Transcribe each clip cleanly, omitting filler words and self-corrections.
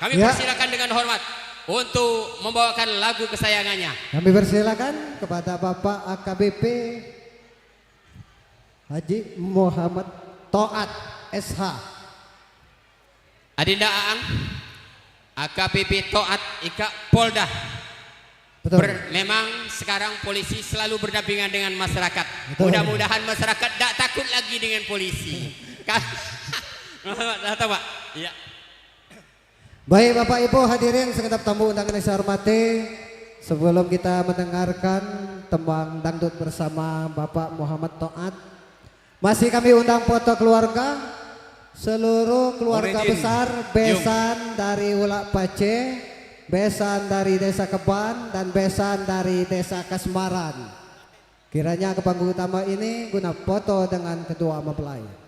Kami Ya. persilakan dengan hormat untuk membawakan lagu kesayangannya. Kami persilakan kepada Bapak AKBP Haji Muhammad Toat SH. Adinda Aang, AKBP Toat Ika Polda. Betul. Memang sekarang polisi selalu berdampingan dengan masyarakat. Betul. Mudah-mudahan masyarakat tidak takut lagi dengan polisi. Tahu Pak? Iya. Baik Bapak Ibu hadirin segenap tamu undangan yang saya hormati, sebelum kita mendengarkan tembang dangdut bersama Bapak Muhammad Toat, masih kami undang foto keluarga, seluruh keluarga Origin. besar, besan dari Ulak Pace, besan dari Desa Keban, dan besan dari Desa Kasmaran. Kiranya ke panggung utama ini guna foto dengan kedua mempelai.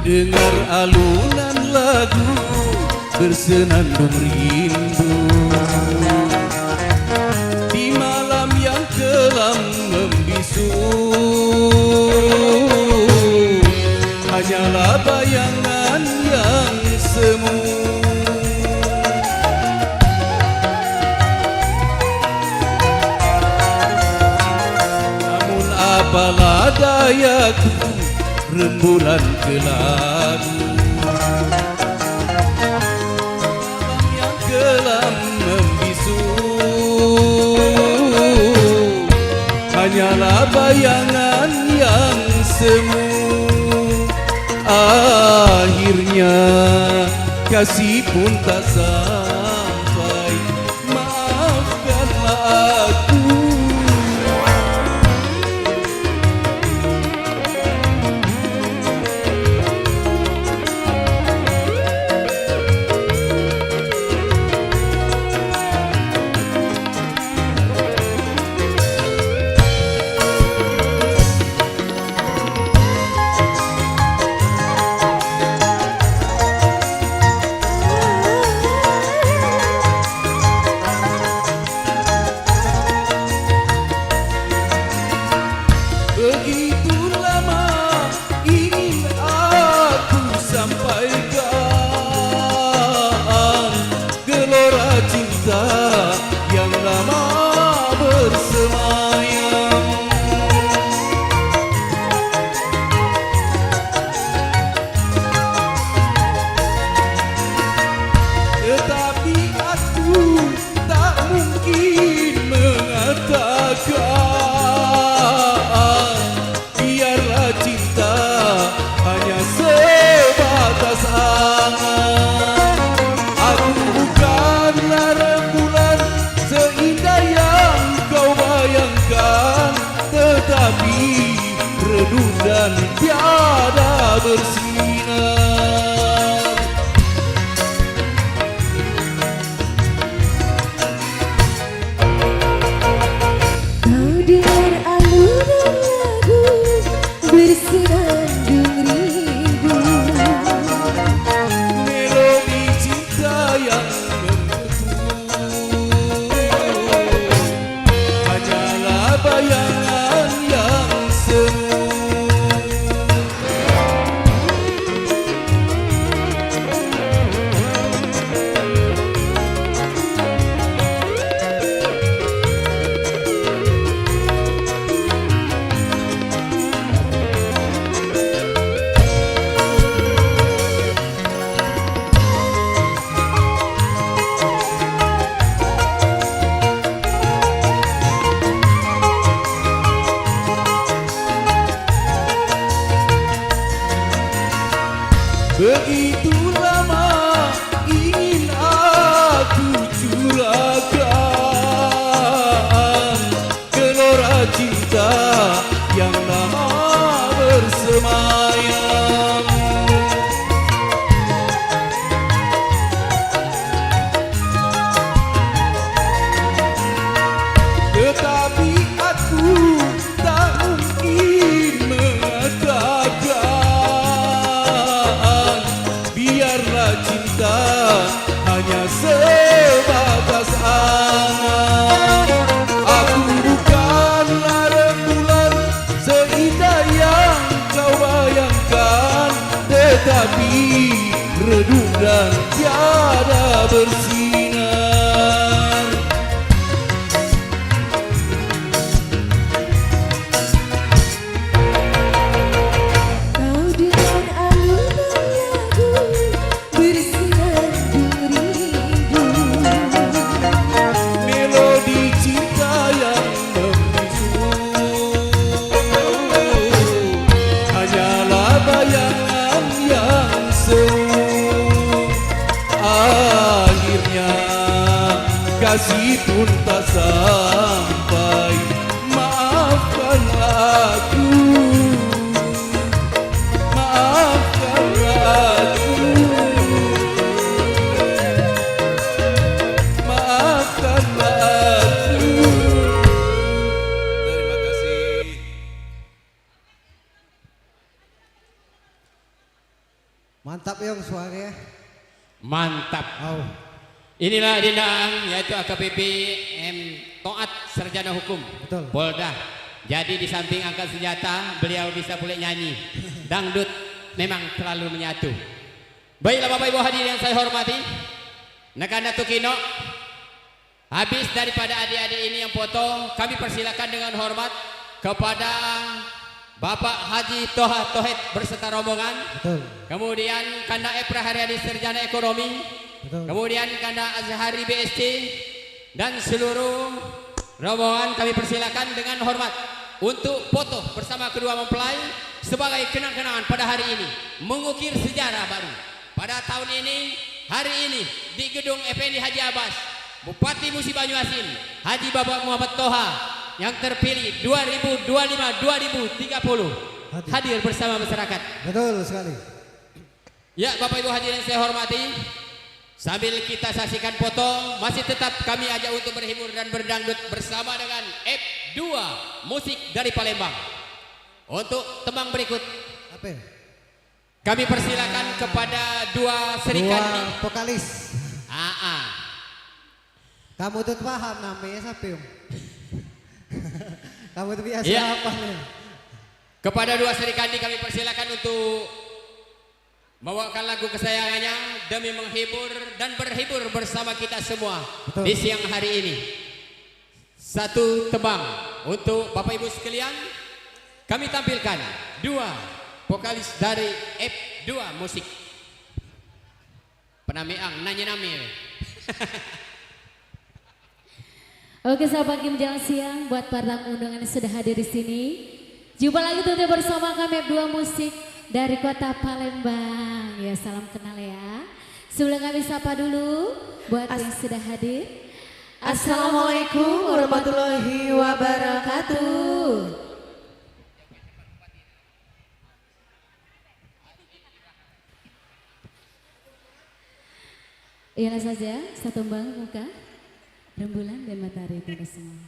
Dengar alunan lagu bersenandung rindu di malam yang kelam membisu, hanyalah bayangan yang semu. Namun apalah dayaku, rembulan kelabu, malam yang kelam membisu, hanyalah bayangan yang semu. Akhirnya kasih pun tak sampai, maafkanlah aku. begitu lama ingin aku curahkan gelora cinta yang lama bersemayam. Tetapi aku tak mungkin mengatakan biarlah cinta hanya sebatas angan. Aku bukanlah rembulan seindah yang kau bayangkan, tetapi redup dan tiada bersinar. Kau dengan alunan lagu bersenandung rindu, Melodi cinta yang membisu hanyalah bayangan yang semu. Akhirnya kasih pun tak sampai. Maafkanlah aku, maafkanlah aku, maafkanlah aku. Terima kasih. Mantap yang suaranya. Mantap. Oh. Inilah Dinang, yaitu AKBP M. Toat, Sarjana Hukum Betul. Polda. Jadi di samping angkat senjata, beliau bisa boleh nyanyi. Dangdut memang terlalu menyatu. Baiklah Bapak Ibu hadirin yang saya hormati, Nakanda Tukino, habis daripada adik-adik ini yang foto, kami persilakan dengan hormat kepada Bapak Haji Toha Tohet berserta rombongan. Betul. Kemudian Kanda Epra Haryadi Sarjana Ekonomi. Betul. Kemudian Kanda Azhari BSc dan seluruh rombongan kami persilakan dengan hormat untuk foto bersama kedua mempelai sebagai kenang-kenangan pada hari ini, mengukir sejarah baru. Pada tahun ini, hari ini di gedung Effendi Haji Abbas, Bupati Musi Banyuasin, Haji Bapak Muhammad Toha yang terpilih 2025-2030 hadir bersama masyarakat. Betul sekali. Ya Bapak Ibu hadirin saya hormati, sambil kita saksikan foto, masih tetap kami ajak untuk berhibur dan berdangdut bersama dengan F2 musik dari Palembang. Untuk tembang berikut Apa? Ya? kami persilakan kepada dua serikandi. Dua vokalis. Kamu tuh paham namanya siapa? Yung? Kamu tuh biasa Iya. apa nih? Kepada dua serikandi kami persilakan untuk membawakan lagu kesayangannya demi menghibur dan berhibur bersama kita semua. Betul. Di siang hari ini. Satu tembang untuk Bapak Ibu sekalian, kami tampilkan dua vokalis dari F2 musik. Penamiang nanya-nami. Oke sahabat Kim Jalan Siang, buat para tamu undangan yang sudah hadir di sini. Jumpa lagi tentunya bersama kami F2 Musik dari kota Palembang. Ya salam kenal ya. Sebelum kami sapa dulu buat yang sudah hadir. Assalamualaikum warahmatullahi wabarakatuh. Ialah saja satu tembang muka rembulan dan matahari pada semua.